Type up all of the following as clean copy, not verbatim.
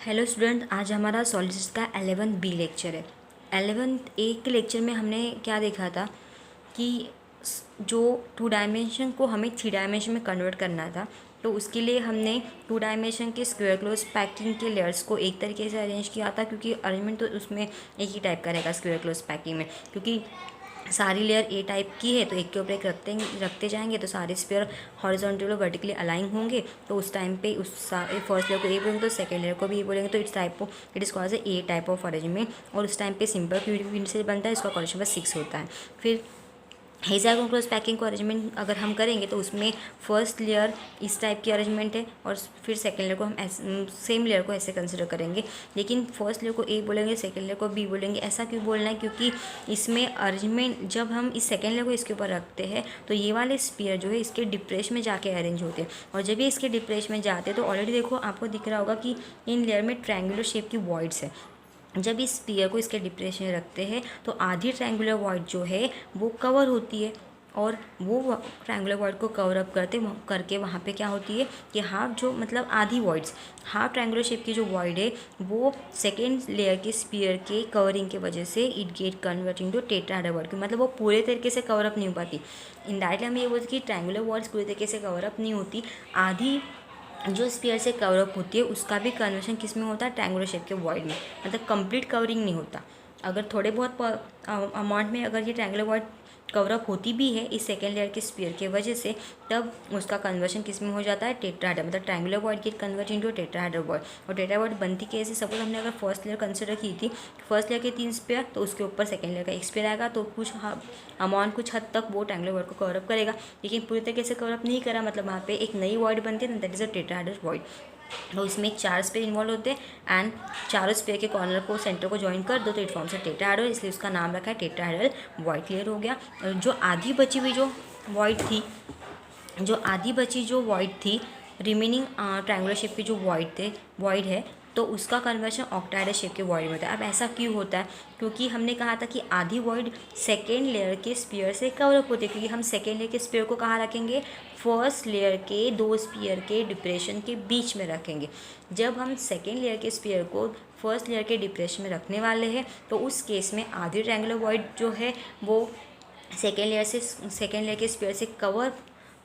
Hello student, आज हमारा solids का 11th बी लेक्चर है। 11th ए के लेक्चर में हमने क्या देखा था कि जो 2 डायमेंशन को हमें 3 डायमेंशन में कन्वर्ट करना था, तो उसके लिए हमने 2 डायमेंशन के स्क्वायर क्लोज पैकिंग के लेयर्स को एक तरीके से अरेंज किया था, क्योंकि अरेंजमेंट तो उसमें एक ही टाइप का रहेगा स्क्वायर क्लोज पैकिंग में, क्योंकि सारी लेयर ए टाइप की है तो एक के ऊपर एक रखते जाएंगे तो सारे स्पेयर हॉरिजॉन्टल और वर्टिकली अलाइन होंगे। तो उस टाइम पे उस फर्स्ट लेयर को ए बोलेंगे तो सेकंड लेयर को भी ए बोलेंगे, तो it is called a type of arrangement. और उस टाइम पे सिंपल क्यूबिक से बनता है, इसका क्वेश्चन नंबर 6 होता है। फिर हेक्सागोनल क्लोज पैकिंग को अरेंजमेंट अगर हम करेंगे तो उसमें फर्स्ट लेयर इस टाइप की अरेंजमेंट है और फिर सेकंड लेयर को हम सेम लेयर को ऐसे कंसिडर करेंगे। लेकिन फर्स्ट लेयर को ए बोलेंगे, सेकंड लेयर को बी बोलेंगे। ऐसा क्यों बोलना है? क्योंकि इसमें अरेंजमेंट जब हम इस सेकंड लेयर को इसके ऊपर रखते हैं तो ये वाले स्पीयर जो है इसके डिप्रेशन में जाके अरेंज होते हैं, और जब ये इसके डिप्रेशन में जाते हैं तो ऑलरेडी देखो आपको दिख रहा होगा कि इन लेयर में ट्रायंगुलर शेप की वॉइड्स है। जब इस स्पीयर को इसके डिप्रेशन में रखते हैं तो आधी ट्रायंगुलर वॉइड जो है वो कवर होती है, और वो ट्रायंगुलर वॉइड को कवर अप करके वहाँ पे क्या होती है कि हाफ जो मतलब आधी वॉइड्स, हाफ ट्रायंगुलर शेप की जो वॉइड है वो सेकेंड लेयर के स्पीयर के कवरिंग के वजह से it get convert into tetrahedral void, मतलब वो पूरे तरीके से कवर अप नहीं हो पाती। इनडायरेक्टली हम ये बोलते कि ट्रायंगुलर वॉइड्स पूरे तरीके से कवर अप नहीं होती, आधी जो स्पीयर से कवर अप होती है उसका भी कन्वर्शन किस में होता है? ट्रायंगुलर शेप के वॉइड में, मतलब कंप्लीट कवरिंग नहीं होता। अगर थोड़े बहुत अमाउंट में अगर ये ट्रायंगुलर वॉइड कवर अप होती भी है इस सेकेंड लेयर के स्पीयर के वजह से, तब उसका कन्वर्शन किस में हो जाता है? टेट्राहेड्रल, मतलब triangular void gate convert into tetrahedral void. और टेट्राहेड्रल वॉइड बनती कैसे? सपोज हमने अगर फर्स्ट लेयर कंसिडर की थी, फर्स्ट लेयर के 3 स्पीयर, तो उसके ऊपर सेकेंड लेयर का एक स्पीयर आएगा, तो कुछ अमाउंट कुछ हद तक वो ट्रायंगुलर वॉइड को कवर अप करेगा, लेकिन पूरी तरीके से कवर अप नहीं करा, मतलब वहाँ पे एक नई वॉइड बनती है, that is a tetrahedral void. तो इसमें 4 स्पेयर इन्वॉल्व होते हैं एंड चारों स्पेयर के कॉर्नर को सेंटर को ज्वाइन कर दो तो इट फॉर्म्स अ टेट्राहेड्रल, इसलिए उसका नाम रखा है टेट्राहेड्रल वॉइड। क्लियर हो गया? जो आधी बची हुई जो वॉइड थी, जो आधी बची जो वॉइड थी, रिमेनिंग ट्रायंगुलर शेप की जो वॉइड है, तो उसका कन्वर्शन ऑक्टाहेड्रल शेप के वॉइड में होता है। अब ऐसा क्यों होता है? क्योंकि हमने कहा था कि आधी वॉइड सेकेंड लेयर के स्पीयर से कवर अप होती है, क्योंकि हम सेकेंड लेयर के स्पीयर को कहाँ रखेंगे? फर्स्ट लेयर के 2 स्पीयर के डिप्रेशन के बीच में रखेंगे। जब हम सेकेंड लेयर के स्पीयर को फर्स्ट लेयर के डिप्रेशन में रखने वाले हैं तो उस केस में आधी ट्रायंगुलर वॉइड जो है वो सेकेंड लेयर के स्पीयर से कवर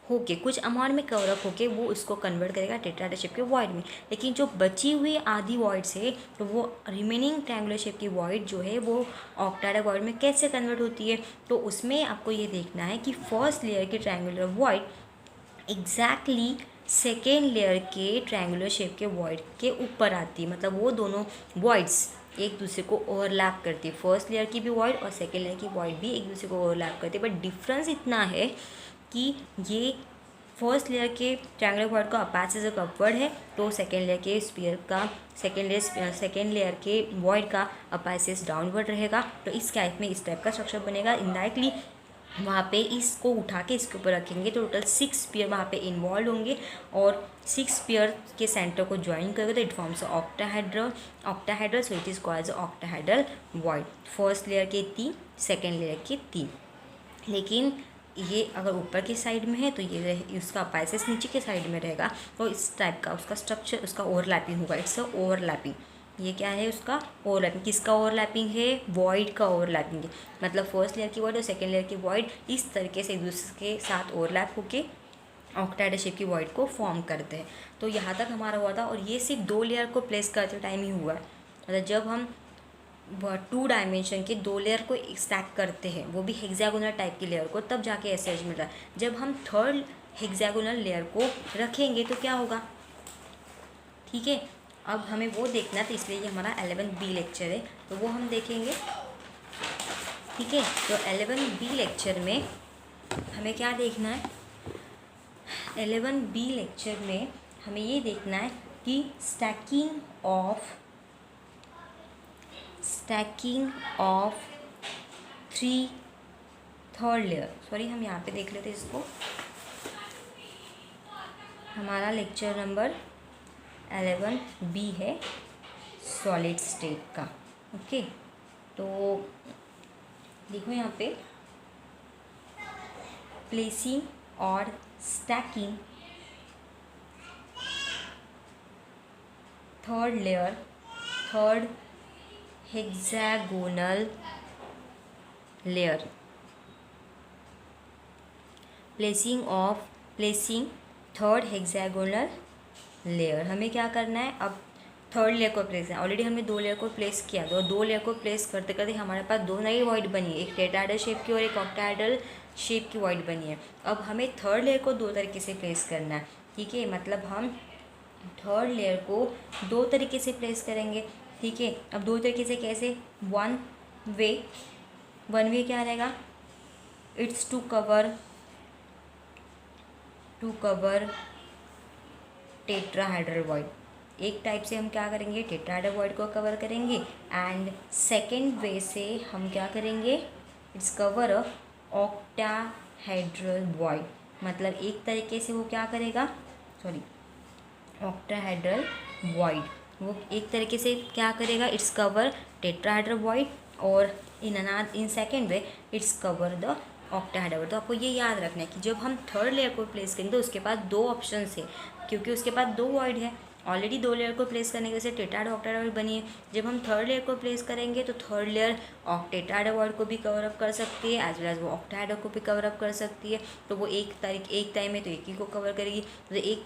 होके कुछ अमाउंट में कवर अप होके वो उसको कन्वर्ट करेगा टेट्राहेड्रल शेप के वॉइड में। लेकिन जो बची हुई आधी वॉइड से, तो वो रिमेनिंग ट्रायंगुलर शेप की वॉइड जो है वो ऑक्टाहेड्रल वॉइड में कैसे कन्वर्ट होती है? तो उसमें आपको ये देखना है कि फर्स्ट लेयर की triangular void exactly second layer के ट्रायंगुलर शेप के वॉइड के ऊपर आती है, मतलब वो दोनों वॉइड्स एक दूसरे को ओवरलैप करती है। फर्स्ट लेयर की भी वॉइड और सेकेंड लेयर की वॉइड भी एक दूसरे को ओवरलैप करती है, बट डिफरेंस इतना है कि ये फर्स्ट लेयर के ट्रायंगुलर वॉइड का अपाचेज अपवर्ड है, तो सेकेंड लेयर के स्पीयर का सेकेंड लेयर के वॉइड का अपाचेज डाउनवर्ड रहेगा। तो इस टाइप में इस टाइप का स्ट्रक्चर बनेगा। इनडायरेक्टली वहाँ पे इसको उठा के इसके ऊपर रखेंगे तो टोटल 6 स्पीयर वहाँ पे इन्वॉल्व होंगे, और 6 स्पीयर के सेंटर को ज्वाइन करेंगे तो it forms octahedral, so it is called octahedral void. First layer के 3, सेकेंड लेयर के 3। लेकिन ये अगर ऊपर की साइड में है तो ये उसका अपाइसेस नीचे के साइड में रहेगा, तो इस टाइप का उसका स्ट्रक्चर, उसका ओवरलैपिंग होगा। It's a overlapping. ये क्या है? उसका ओवरलैपिंग। किसका ओवरलैपिंग है? वॉइड का ओवरलैपिंग है, मतलब फर्स्ट लेयर की वॉइड और सेकेंड लेयर की वॉइड इस तरीके से एक दूसरे के साथ ओवरलैप होके ऑक्टाहेड्रल शेप की वॉइड को फॉर्म करते हैं। तो यहाँ तक हमारा हुआ था, और ये सिर्फ 2 लेयर को प्लेस करते टाइम ही हुआ है। मतलब जब हम 2 डायमेंशन के 2 लेयर को स्टैक करते हैं, वो भी हेक्सागोनल टाइप की लेयर को, तब जाके ऐसे एज मिलता है। जब हम थर्ड हेक्सागोनल लेयर को रखेंगे तो क्या होगा? ठीक है, अब हमें वो देखना है, तो इसलिए ये हमारा 11th बी लेक्चर है, तो वो हम देखेंगे। ठीक है, तो 11th बी लेक्चर में हमें क्या देखना है? 11th बी लेक्चर में हमें ये देखना है कि stacking of 3 third layer, sorry हम यहाँ पे देख लेते हैं इसको। हमारा लेक्चर नंबर 11 बी है सॉलिड स्टेट का। ओके, तो देखो यहाँ पे प्लेसिंग और stacking third layer third hexagonal layer, placing third hexagonal layer. हमें क्या करना है, अब थर्ड लेयर को प्लेस करना है। ऑलरेडी हमने 2 लेयर को प्लेस किया, तो 2 लेयर को प्लेस करते करते हमारे पास 2 नई वॉइड बनी है, एक टेट्राहेड्रल शेप की और एक ऑक्टाहेड्रल शेप की वॉइड बनी है। अब हमें थर्ड लेयर को 2 तरीके से प्लेस करना है, ठीक है। मतलब हम थर्ड लेयर को 2 तरीके से प्लेस करेंगे, ठीक है। अब 2 तरीके से कैसे, वन वे क्या रहेगा, it's to cover tetrahedral void. एक टाइप से हम क्या करेंगे, टेट्राहेड्रल वॉइड को कवर करेंगे। एंड सेकेंड वे से हम क्या करेंगे, it's cover a octahedral void. मतलब एक तरीके से वो क्या करेगा, ऑक्टाहेड्रल वॉइड वो एक तरीके से क्या करेगा, इट्स कवर टेट्राहेड्रल वॉइड, और in second way its cover the octahedral. तो आपको ये याद रखना है कि जब हम थर्ड लेयर को प्लेस करेंगे तो उसके पास 2 ऑप्शन है, क्योंकि उसके पास 2 वॉइड है। ऑलरेडी 2 लेयर को प्लेस करने के वजह से टेट्राहेड्रल ऑक्टाहेड्रल बनी है। जब हम थर्ड लेयर को प्लेस करेंगे तो थर्ड लेयर टेट्राहेड्रल वॉइड को भी कवर अप कर सकती है, एज वेल एज वो ऑक्टाहेड्रल को भी कवर अप कर सकती है। तो वो एक टाइम में तो एक ही को कवर करेगी। तो एक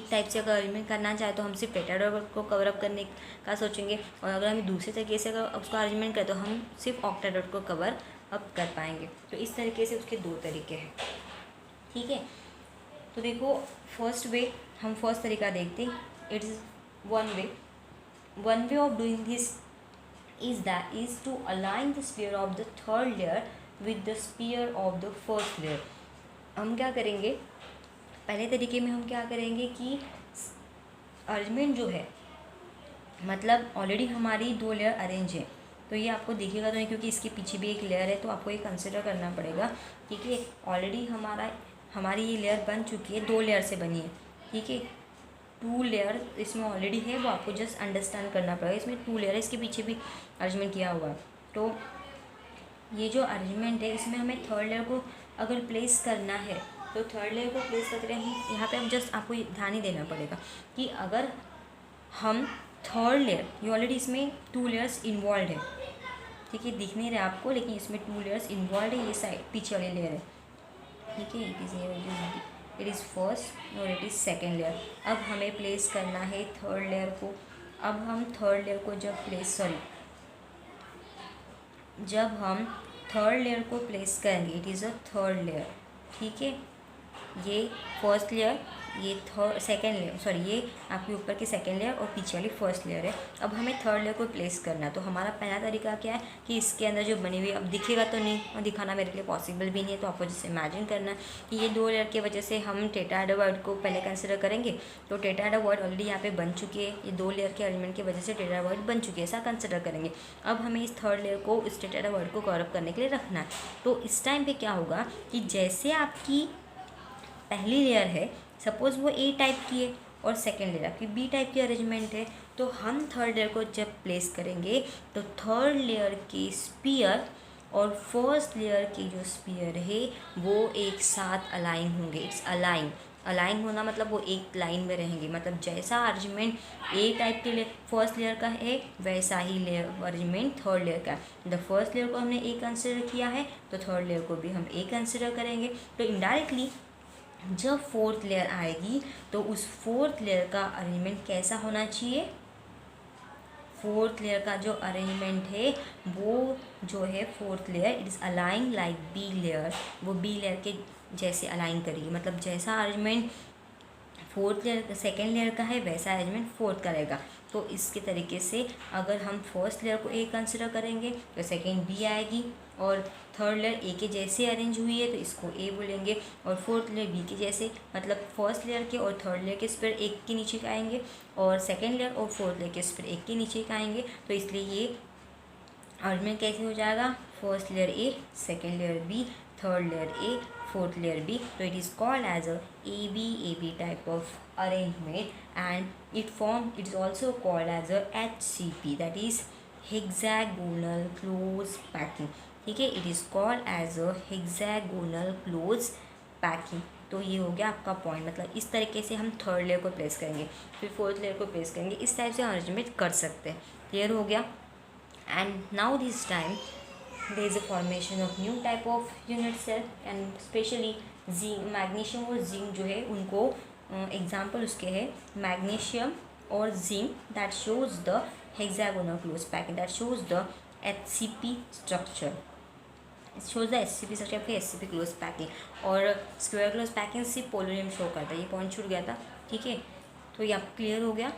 टाइप से अगर अरेंजमेंट करना चाहे तो हम सिर्फ टेट्राहेड्रल को कवर अप करने का सोचेंगे, और अगर हम दूसरे तरीके से अगर उसका अरेंजमेंट करें तो हम सिर्फ ऑक्टाहेड्रल को कवर अप कर पाएंगे। तो इस तरीके से उसके 2 तरीके हैं, ठीक है। तो देखो हम फर्स्ट तरीका देखते हैं, it's one way of doing this is to align the sphere of the third layer with the sphere of the first layer. हम क्या करेंगे, पहले तरीके में हम क्या करेंगे कि अरेंजमेंट जो है, मतलब ऑलरेडी हमारी 2 लेयर अरेंज है, तो ये आपको दिखेगा तो नहीं क्योंकि इसके पीछे भी एक लेयर है, तो आपको ये कंसिडर करना पड़ेगा, ठीक है। ऑलरेडी हमारी ये लेयर बन चुकी है, 2 लेयर से बनी है, ठीक है। 2 लेयर इसमें ऑलरेडी है, वो आपको जस्ट अंडरस्टैंड करना पड़ेगा। इसमें 2 लेयर है, इसके पीछे भी अरेंजमेंट किया हुआ है। तो ये जो अरेंजमेंट है, इसमें हमें थर्ड लेयर को अगर प्लेस करना है तो थर्ड लेयर को प्लेस करते हैं। यहाँ पे हम जस्ट आपको ध्यान ही देना पड़ेगा कि अगर हम थर्ड लेयर, ये ऑलरेडी इसमें 2 लेयर्स इन्वॉल्व है, ठीक है। दिख नहीं रहा आपको, लेकिन इसमें 2 लेयर्स इन्वॉल्व है। ये साइड पीछे वाली लेयर है, ठीक है। इट इज़ फर्स्ट और इट इज़ सेकेंड लेयर। अब हमें प्लेस करना है थर्ड लेयर को। अब हम थर्ड लेयर को जब हम थर्ड लेयर को प्लेस करेंगे, it is a third layer, ठीक है। ये फर्स्ट लेयर, ये ये आपके ऊपर की सेकेंड लेयर और पीछे वाली फर्स्ट लेयर है। अब हमें थर्ड लेयर को प्लेस करना है। तो हमारा पहला तरीका क्या है कि इसके अंदर जो बनी हुई, अब दिखेगा तो नहीं और दिखाना मेरे लिए पॉसिबल भी नहीं है, तो आपको जैसे इमेजिन करना है कि ये 2 लेयर की वजह से हम टेट्राहेड्रल वॉइड को पहले कंसिडर करेंगे। तो टेट्राहेड्रल वॉइड ऑलरेडी यहाँ पे बन चुकी है, ये 2 लेयर के अरेंजमेंट की वजह से टेट्राहेड्रल वॉइड बन चुकी है, ऐसा कंसिडर करेंगे। अब हमें इस थर्ड लेयर को, इस टेट्राहेड्रल वॉइड को कवर अप करने के लिए रखना है। तो इस टाइम पे क्या होगा कि जैसे आपकी पहली लेयर है, सपोज़ वो ए टाइप की है और सेकेंड लेयर आपकी बी टाइप की अरेंजमेंट है, तो हम थर्ड लेयर को जब प्लेस करेंगे तो थर्ड लेयर की स्पीयर और फर्स्ट लेयर की जो स्पीयर है वो एक साथ अलाइन होंगे। इट्स अलाइन होना मतलब वो एक लाइन में रहेंगे। मतलब जैसा अरेंजमेंट ए टाइप के लिए फर्स्ट लेयर का है, वैसा ही लेयर अरेंजमेंट थर्ड लेयर का है। द फर्स्ट लेयर को हमने ए कंसिडर किया है, तो थर्ड लेयर को भी हम ए कंसिडर करेंगे। तो इनडायरेक्टली जब फोर्थ लेयर आएगी तो उस फोर्थ लेयर का अरेंजमेंट कैसा होना चाहिए, फोर्थ लेयर का जो अरेंजमेंट है वो जो है fourth layer it is align like B layer, वो बी लेयर के जैसे अलाइन करेगी। मतलब जैसा arrangement fourth layer second layer का है वैसा अरेंजमेंट फोर्थ का रहेगा। तो इसके तरीके से अगर हम फर्स्ट लेयर को ए कंसिडर करेंगे तो सेकेंड बी आएगी, और थर्ड लेयर ए के जैसे अरेंज हुई है तो इसको ए बोलेंगे, और फोर्थ लेयर बी के जैसे, मतलब फर्स्ट लेयर के और थर्ड लेयर के स्पेयर एक के नीचे का आएंगे, और सेकेंड लेयर और फोर्थ लेयर के स्पेयर एक के नीचे का आएंगे। तो इसलिए ये अरेंजमेंट कैसे हो जाएगा, first layer A, second layer B, third layer A, fourth layer B. So it is called as a AB type of arrangement, and it is also called as a HCP, that is hexagonal close packing, ठीक है। It is called as a hexagonal close packing, तो ये हो गया आपका point. मतलब इस तरीके से हम थर्ड लेयर को प्लेस करेंगे, फिर फोर्थ लेयर को प्लेस करेंगे, इस टाइप से अरेंजमेंट कर सकते हैं। क्लियर हो गया। And now this time there is a formation of new type of unit cell and specially zinc, magnesium और जिंक जो है उनको एग्जाम्पल उसके है मैग्नीशियम और zinc that shows the hexagonal close packing, that shows the HCP structure, shows the HCP structure फिर HCP close packing. और square close packing सिर्फ पोलोनियम शो करता है। ये पॉइंट छूट गया था, ठीक है। तो ये आपको क्लियर हो गया।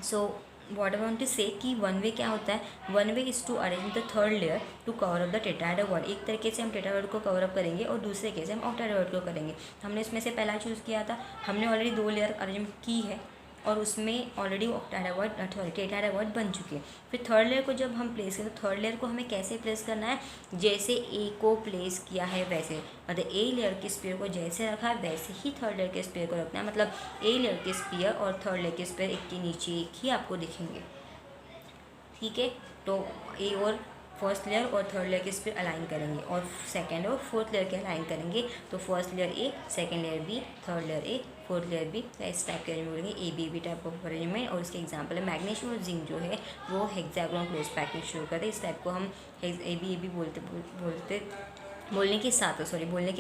So what I want to say कि वन वे क्या होता है, one way is to arrange the third layer to cover up the tetrahedral. एक तरीके से हम टेट्राहेड्रल को कवर अप करेंगे और दूसरे केस हम ऑक्टाहेड्रल को करेंगे। हमने इसमें से पहला चूज़ किया था, हमने ऑलरेडी 2 लेयर अरेंज की है और उसमें ऑलरेडी ऑक्टाहेड्रल टेट्राहेड्रल बन चुकी है। फिर थर्ड लेयर को जब हम प्लेस करें तो थर्ड लेयर को हमें कैसे प्लेस करना है, जैसे ए को प्लेस किया है वैसे, मतलब ए लेयर के स्फीयर को जैसे रखा है वैसे ही थर्ड लेयर के स्फीयर को रखना है। मतलब ए लेयर के स्फीयर और थर्ड लेयर के स्फीयर एक के नीचे एक ही आपको दिखेंगे, ठीक है। तो ए और फर्स्ट लेयर और थर्ड लेयर के इस पर अलाइन करेंगे और सेकंड और फोर्थ लेयर के अलाइन करेंगे। तो first layer A, second layer B, third layer A, fourth layer B, इस टाइप के अरेंजमेंट बोलेंगे A B type of arrangement. और इसके एग्जांपल है मैग्नीशियम और जिंक जो है वो हेक्सागोनल क्लोज पैकिंग शुरू करते हैं। इस टाइप को हम ए बी बोलने के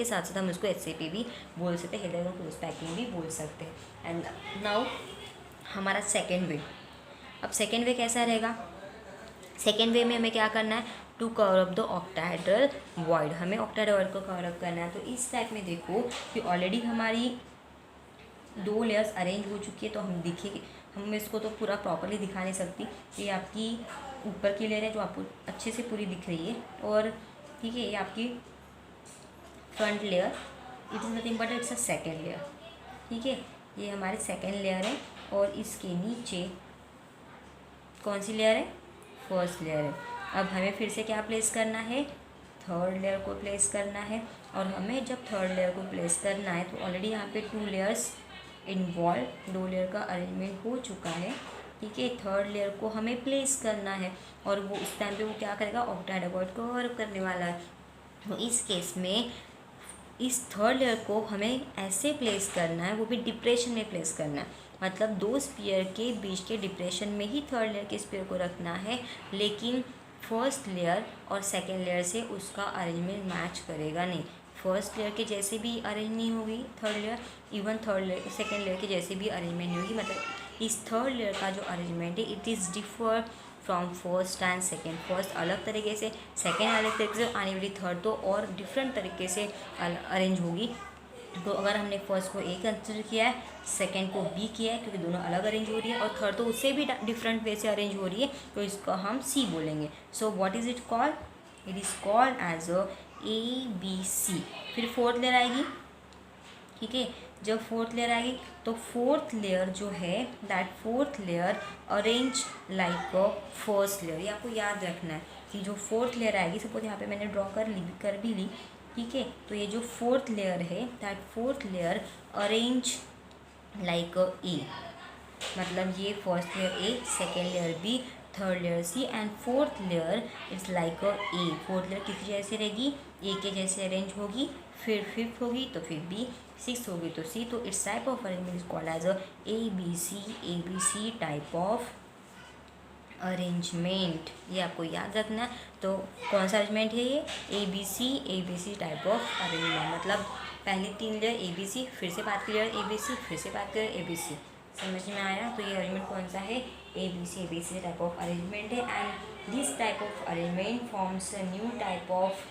साथ हम उसको HCP भी बोल सकते हैं, हेक्सागोनल क्लोज पैकिंग भी बोल सकते हैं। एंड नाउ हमारा सेकेंड वे। अब सेकेंड वे कैसा रहेगा, सेकेंड वे में हमें क्या करना है, to cover up the octahedral void, हमें ऑक्टाहेड्रल वॉइड को कवर अप करना है। तो इस टाइप में देखो कि ऑलरेडी हमारी 2 लेयर्स अरेंज हो चुकी है। तो हम देखिए, हम इसको तो पूरा प्रॉपरली दिखा नहीं सकती, तो ये आपकी ऊपर की लेयर है जो आपको अच्छे से पूरी दिख रही है, और ठीक है ये आपकी front layer, it is nothing but it's a second layer, ठीक है। ये हमारे सेकेंड लेयर है और इसके नीचे कौन सी लेयर है, फर्स्ट लेयर है। अब हमें फिर से क्या प्लेस करना है, थर्ड लेयर को प्लेस करना है। और हमें जब थर्ड लेयर को प्लेस करना है तो ऑलरेडी यहाँ पे 2 लेयर्स इन्वॉल्व, 2 लेयर का अरेंजमेंट हो चुका है, ठीक है। थर्ड लेयर को हमें प्लेस करना है और वो उस टाइम पे वो क्या करेगा, ऑक्टाहेड्रल वॉइड को कवर करने वाला है। तो इस केस में इस थर्ड लेयर को हमें ऐसे प्लेस करना है, वो भी डिप्रेशन में प्लेस करना है। मतलब 2 स्पीयर के बीच के डिप्रेशन में ही थर्ड लेयर के स्पीयर को रखना है, लेकिन फर्स्ट लेयर और सेकेंड लेयर से उसका अरेंजमेंट मैच करेगा नहीं। फर्स्ट लेयर के जैसे भी अरेंज नहीं होगी third layer, even third layer second layer के जैसे भी अरेंजमेंट नहीं होगी। मतलब इस थर्ड लेयर का जो अरेंजमेंट है it is differ from first and second. First अलग तरीके से, सेकेंड अलग तरीके से, आने वाली थर्ड तो और डिफरेंट तरीके से अरेंज होगी। तो अगर हमने फर्स्ट को ए कंसिडर किया है, सेकंड को बी किया है क्योंकि दोनों अलग अरेंज हो रही है, और थर्ड तो उससे भी डिफरेंट वे से अरेंज हो रही है, तो इसको हम सी बोलेंगे। So what is it called, it is called as a ABC। फिर फोर्थ लेयर आएगी, ठीक है। जब फोर्थ लेयर आएगी तो फोर्थ लेयर जो है, that fourth layer arrange like a first layer. ये आपको याद रखना है कि जो फोर्थ लेयर आएगी, सपोज यहाँ पे मैंने ड्रॉ कर भी ली, ठीक है। तो ये जो फोर्थ लेयर है, that fourth layer arrange like a A, मतलब ये first layer A, second layer B, third layer C and fourth layer it's like a A. Fourth layer किस जैसे रहेगी, ए के जैसे अरेंज होगी, फिर फिफ्थ होगी तो फिर बी, सिक्स होगी तो सी। तो it's type of arrangement is called as a ABC type of arrangement. ये आपको याद रखना है। तो कौन सा अरेंजमेंट है ये, ABC टाइप ऑफ अरेंजमेंट। मतलब पहली 3 लेयर ABC, फिर से बात की लेयर ABC, फिर से बात करें ABC। समझ में आया। तो ये अरेंजमेंट कौन सा है, ABC टाइप ऑफ अरेंजमेंट है। And this type of arrangement forms a new type of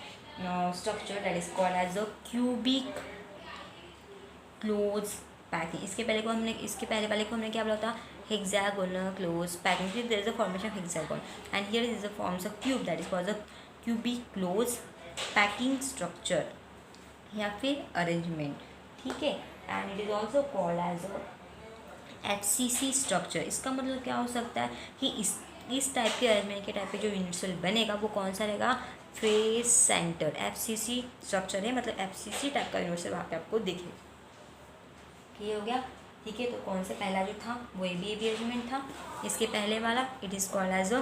structure that is called as a cubic close packing. इसके पहले वाले को हमने क्या बोला था, hexagonal close packing. Here there is a formation of hexagon and here is the forms of cube that is called a cubic close packing structure या फिर arrangement, ठीक है। and it is also called as a HCC structure। इसका मतलब क्या हो सकता है कि इस टाइप के अरेंजमेंट के टाइप पे जो यूनिट सेल बनेगा वो कौन सा रहेगा, फेस सेंटर FCC स्ट्रक्चर है। मतलब FCC टाइप का यूनिट सेल वहाँ पे आपको दिखे। ये हो गया, ठीक है। तो कौन सा पहला जो था वो AB अरेंजमेंट था। इसके पहले वाला it is called as a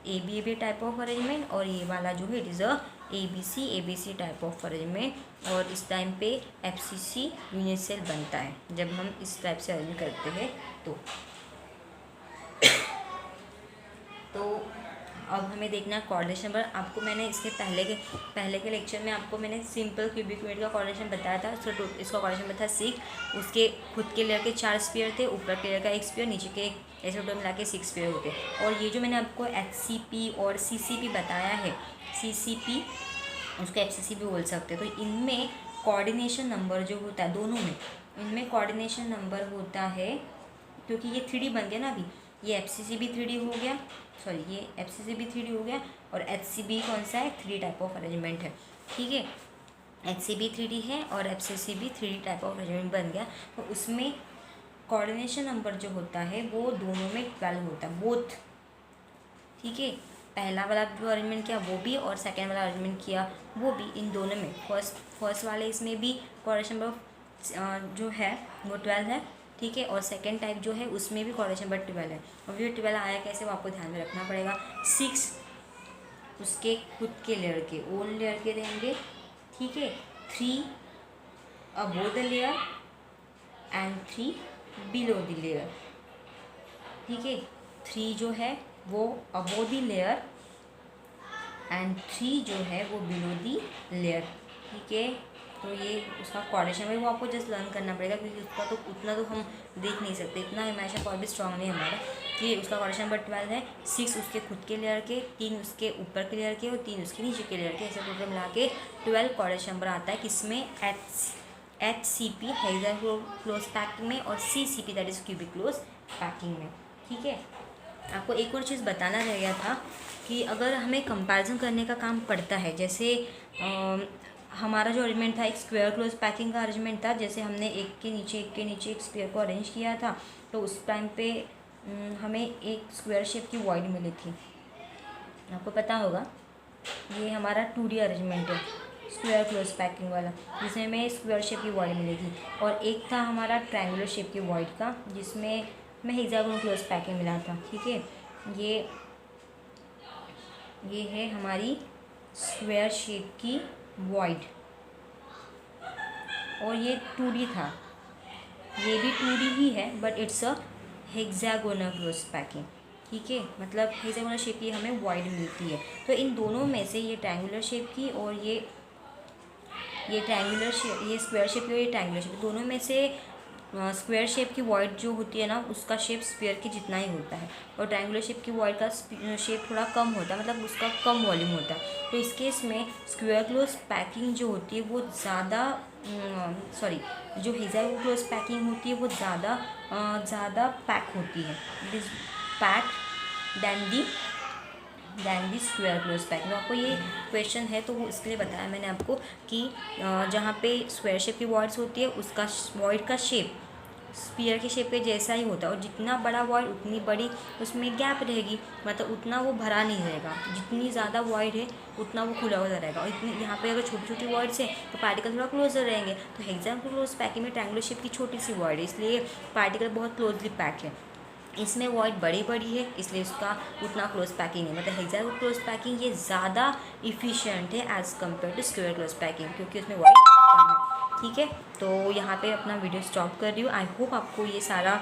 AB type of arrangement, और ये वाला जो है it is a ABC type of arrangement, और इस टाइम पे FCC यूनिट सेल बनता है जब हम इस टाइप से अरेंज करते हैं। तो अब हमें देखना है कोऑर्डिनेशन नंबर। आपको मैंने इसके पहले के लेक्चर में आपको मैंने सिंपल क्यूबिक यूनिट का कोऑर्डिनेशन बताया था। इसका कोऑर्डिनेशन नंबर था 6। उसके खुद के लेयर के 4 स्फीयर थे, ऊपर के लेयर का 1 स्फीयर, नीचे के ऐसे टोटल मिला के 6 स्फीयर होते। और ये जो मैंने आपको HCP और CCP बताया है, CCP उसको FCC भी बोल सकते हैं, तो इनमें कोऑर्डिनेशन नंबर जो होता है दोनों में, इनमें कोऑर्डिनेशन नंबर होता है, क्योंकि ये 3D बन गया ना अभी, ये FCC भी 3D हो गया, सॉरी ये FCC भी 3D हो गया, और HCB कौन सा है, 3D टाइप ऑफ अरेंजमेंट है, ठीक है। HCB 3D है और FCC भी 3D टाइप ऑफ अरेंजमेंट बन गया। तो उसमें कोऑर्डिनेशन नंबर जो होता है वो दोनों में 12 होता है, बोथ, ठीक है। पहला वाला जो अरेंजमेंट किया वो भी, और सेकेंड वाला अरेंजमेंट किया वो भी, इन दोनों में फर्स्ट वाले इसमें भी कोऑर्डिनेशन नंबर जो है वो 12 है, ठीक है। और सेकेंड टाइप जो है उसमें भी कोऑर्डिनेशन नंबर 12 है। और ये 12 आया कैसे वो आपको ध्यान में रखना पड़ेगा। 6 उसके खुद के लेयर के, ओन लेयर के रहेंगे, ठीक है। 3 above the layer and 3 below the layer, ठीक है। 3 जो है वो अबोव द लेयर एंड 3 जो है वो बिलो द लेयर, ठीक है। तो ये उसका कोऑर्डिनेशन है, वो आपको जस्ट लर्न करना पड़ेगा, क्योंकि उसका तो उतना तो हम देख नहीं सकते, इतना हमेशा कोई भी स्ट्रॉन्ग नहीं हमारा, कि उसका कोऑर्डिनेशन नंबर 12 है। 6 उसके खुद के लेयर के, 3 उसके ऊपर के लेयर के, और 3 उसके नीचे के लेयर के, ऐसे टोटल मिला के 12 कोऑर्डिनेशन नंबर आता है। किसमें, HCP हेक्सागोनल क्लोज पैकिंग में, और CCP that is cubic close packing में, ठीक है। आपको एक और चीज़ बताना रह गया था कि अगर हमें कंपैरिजन करने का काम पड़ता है, जैसे हमारा जो अरेंजमेंट था एक स्क्वायर क्लोज पैकिंग का अरेंजमेंट था, जैसे हमने एक के नीचे एक स्क्वायर को अरेंज किया था, तो उस टाइम पे हमें एक स्क्वायर शेप की वॉइड मिली थी, आपको पता होगा। ये हमारा 2D अरेंजमेंट है स्क्वायर क्लोज पैकिंग वाला, जिसमें हमें स्क्वायर शेप की वॉइड मिली थी। और एक था हमारा ट्रायंगुलर शेप की वॉइड का, जिसमें हमें हेक्सागोनल क्लोज पैकिंग मिला था, ठीक है। ये है हमारी स्क्वायर शेप की वॉइड, और ये 2D था, ये भी 2D ही है, but it's a hexagonal close packing, ठीक है। मतलब हेक्सागोनल शेप की हमें वॉइड मिलती है। तो इन दोनों में से ये ट्रायंगुलर शेप की और ये ट्रायंगुलर शेप, ये स्क्वायर शेप की और ये ट्रायंगुलर शेप, दोनों में से स्क्वायर शेप की वॉइड जो होती है ना, उसका शेप स्फीयर के जितना ही होता है, और ट्रायंगुलर शेप की वॉइड का शेप थोड़ा कम होता है, मतलब उसका कम वॉल्यूम होता है। तो इस केस में स्क्वायर क्लोज पैकिंग जो होती है वो ज़्यादा, जो हेक्सागोनल क्लोज पैकिंग होती है वो ज़्यादा पैक होती है, it is pack than the square close packing. आपको ये क्वेश्चन है तो वो इसके लिए बताया मैंने आपको कि जहाँ पे स्क्वायर शेप की वॉइड्स होती है उसका वॉइड का शेप स्फीयर के शेप के जैसा ही होता है, और जितना बड़ा वॉइड उतनी बड़ी उसमें गैप रहेगी, मतलब उतना वो भरा नहीं रहेगा। जितनी ज़्यादा वॉइड है उतना वो खुला हुआ रहेगा, और इतनी यहाँ पे अगर छोटी छोटी वॉइड्स हैं तो पार्टिकल थोड़ा क्लोजर रहेंगे। तो हेक्सागोनल क्लोज पैकिंग में ट्रायंगुलर शेप की छोटी सी वॉइड है, इसलिए पार्टिकल बहुत क्लोजली पैक है। इसमें वॉइड बड़ी है, इसलिए उसका उतना क्लोज पैकिंग है, मतलब हेक्सागोनल क्लोज पैकिंग ये ज़्यादा इफिशिएंट है as compare to square close packing, क्योंकि उसमें वॉइड कम है, ठीक है। तो यहाँ पे अपना वीडियो स्टॉप कर रही हूँ। आई होप आपको ये सारा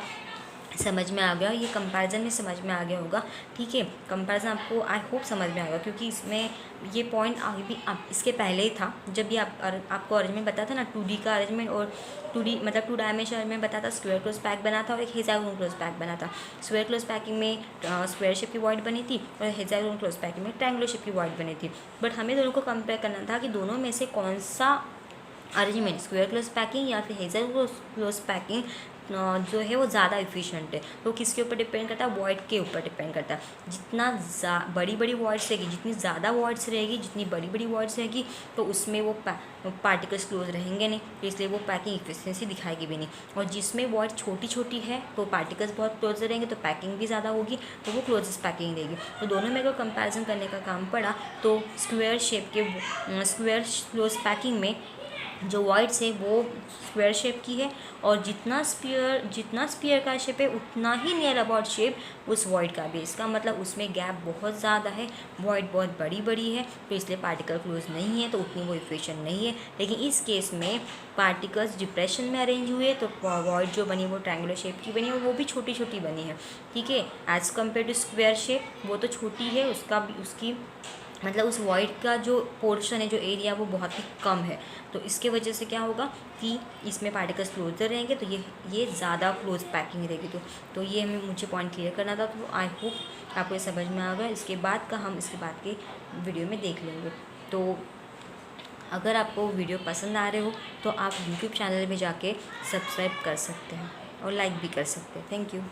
समझ में आ गया, ये कंपैरिजन में समझ में आ गया होगा, ठीक है। कंपैरिजन आपको आई होप समझ में आ गया, क्योंकि इसमें ये पॉइंट आगे भी आप इसके पहले ही था, जब भी आपको अरेंजमेंट बताया था ना 2D का अरेंजमेंट, और 2D मतलब 2 डायमेंशन अरेंजमेंट बताया था, स्क्वायर क्लोज पैक बना था और एक हेक्सागोनल क्लोज पैक बना था। स्क्वायर क्लोज पैकिंग में स्क्वायर शेप की वॉइड बनी थी, और हेक्सागोनल क्लोज पैकिंग में ट्रायंगुलर शेप की वॉइड बनी थी। बट हमें दोनों को कंपेयर करना था कि दोनों में से कौन सा अरेंजमेंट, स्क्वायर क्लोज पैकिंग या फिर हेक्सागोनल क्लोज पैकिंग जो है वो ज़्यादा इफिशिएंट है। तो किसके ऊपर डिपेंड करता है, वॉइड के ऊपर डिपेंड करता है। जितना बड़ी वॉइड्स रहेगी, जितनी ज़्यादा वॉइड्स रहेगी, जितनी बड़ी वॉइड्स रहेगी, तो उसमें वो पार्टिकल्स क्लोज रहेंगे नहीं, तो इसलिए वो पैकिंग इफिशिएंसी दिखाएगी भी नहीं। और जिसमें वॉइड छोटी है तो पार्टिकल्स बहुत क्लोज रहेंगे, तो पैकिंग भी ज़्यादा होगी, तो वो क्लोजेस्ट पैकिंग रहेगी। तो दोनों में अगर कंपैरिजन करने का काम पड़ा तो स्क्वायर क्लोज पैकिंग में जो वॉइड्स है वो स्क्वायर शेप की है, और जितना स्फीयर का शेप है उतना ही नियर अबाउट शेप उस वॉइड का भी। इसका मतलब उसमें गैप बहुत ज़्यादा है, वॉइड बहुत बड़ी बड़ी है, तो इसलिए पार्टिकल क्लोज नहीं है, तो उतनी वो इक्वेशन नहीं है। लेकिन इस केस में पार्टिकल्स डिप्रेशन में अरेंज हुए, तो वॉइड जो बनी वो ट्रायंगुलर शेप की बनी, और वो भी छोटी छोटी बनी है, ठीक है। As compare to square shape वो तो छोटी है, उसकी मतलब उस वॉइड का जो पोर्शन है, जो एरिया, वो बहुत ही कम है। तो इसके वजह से क्या होगा कि इसमें पार्टिकल्स क्लोजर रहेंगे, तो ये ज़्यादा क्लोज पैकिंग रहेगी। तो ये मुझे पॉइंट क्लियर करना था। तो आई होप आपको ये समझ में आ गया। इसके बाद के वीडियो में देख लेंगे। तो अगर आपको वीडियो पसंद आ रहे हो तो आप यूट्यूब चैनल में जाके सब्सक्राइब कर सकते हैं और लाइक भी कर सकते हैं। Thank you.